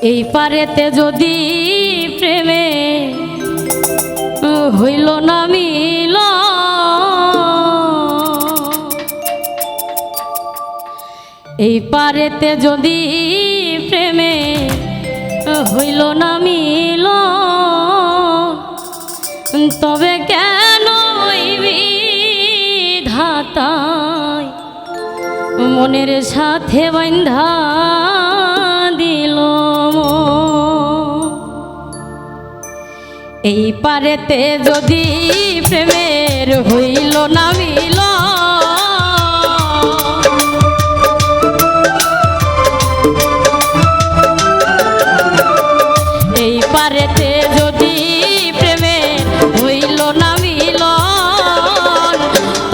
এই পারেতে যদি প্রেমে হইল না মিল, এই পারেতে যদি প্রেমে হইল না মিল, তবে কেন বিধাতায় মনের সাথে বান্ধা দিল। এই পারেতে যদি প্রেমের হইল না মিল, এই পারেতে যদি প্রেমের হইল না মিল,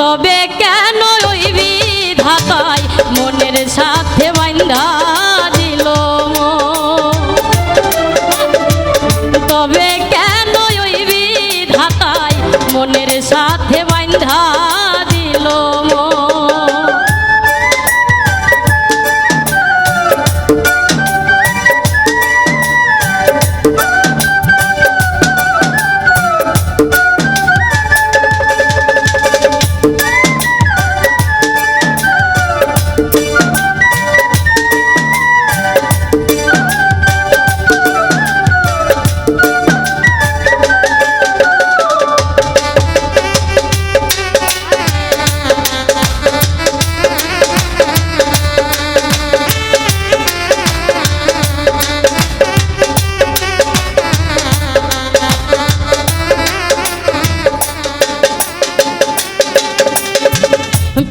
তবে কেন ওই বিধাতায় মনের সাথে বান্ধা দিল। তবে কেন ওই বিধাতায় মনের সাথে বান্ধা দিল।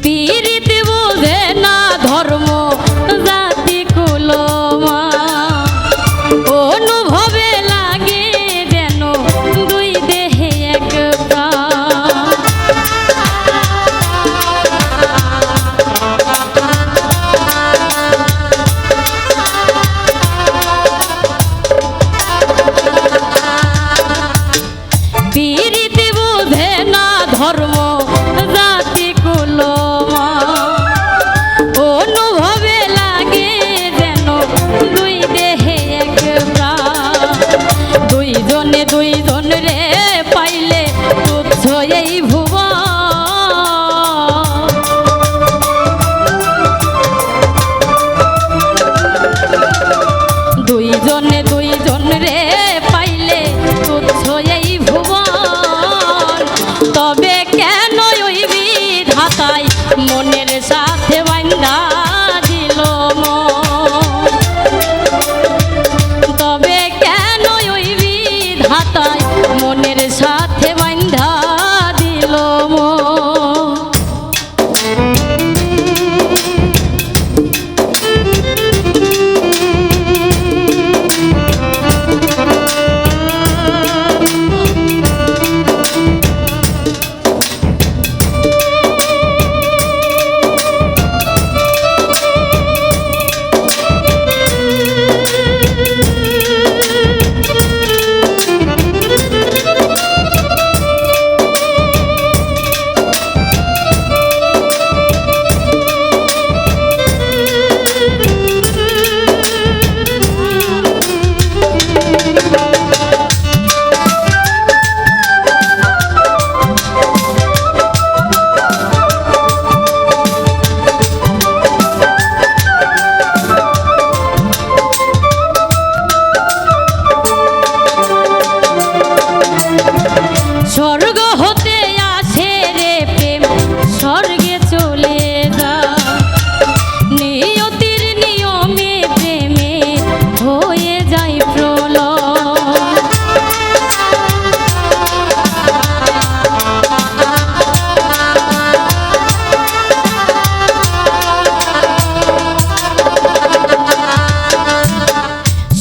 পীড়িত বোঝে না ধর্ম জাতি কুলমা, অনুভবে লাগে যেন দুই দেহে এক প্রাণ। পীড়িত বোঝে না ধর্ম জাতি কুলমা, অনুভবে লাগে যেন দুই দেহে এক প্রাণ। দুইজনে দুইজন রে পাইলে তুচ্ছ এই ভুবন, দুইজনে দুইজন রে পাইলে তুচ্ছ এই ভুবন। তবে কেন ওই বিধাতায় মনের সাথে বান্ধা দিল। তবে কেন ওই বিধাতায় মনের সাথে বান্ধা দিল। স্বর্গ হতে আসে রে প্রেম, স্বর্গে চলে যা। নিয়তির নিয়মে প্রেমে হয়ে যায় প্রলয়।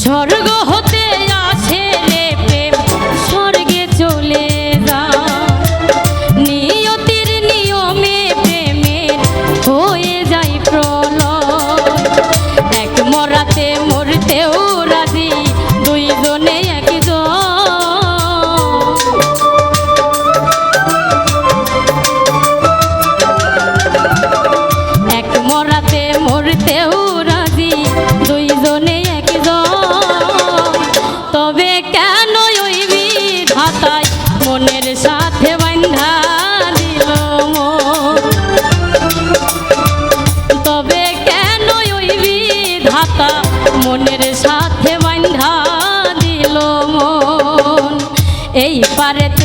স্বর্গ হতে আসে রে প্রেম, স্বর্গে চলে যা। নিয়তির নিয়মে প্রেমের হয়ে যায় প্রলয়। এক মরাতে মরতেও রাজি দুইজনে একজন, এক মরাতে মরতেও রাজি দুইজনে একজন। পারেতে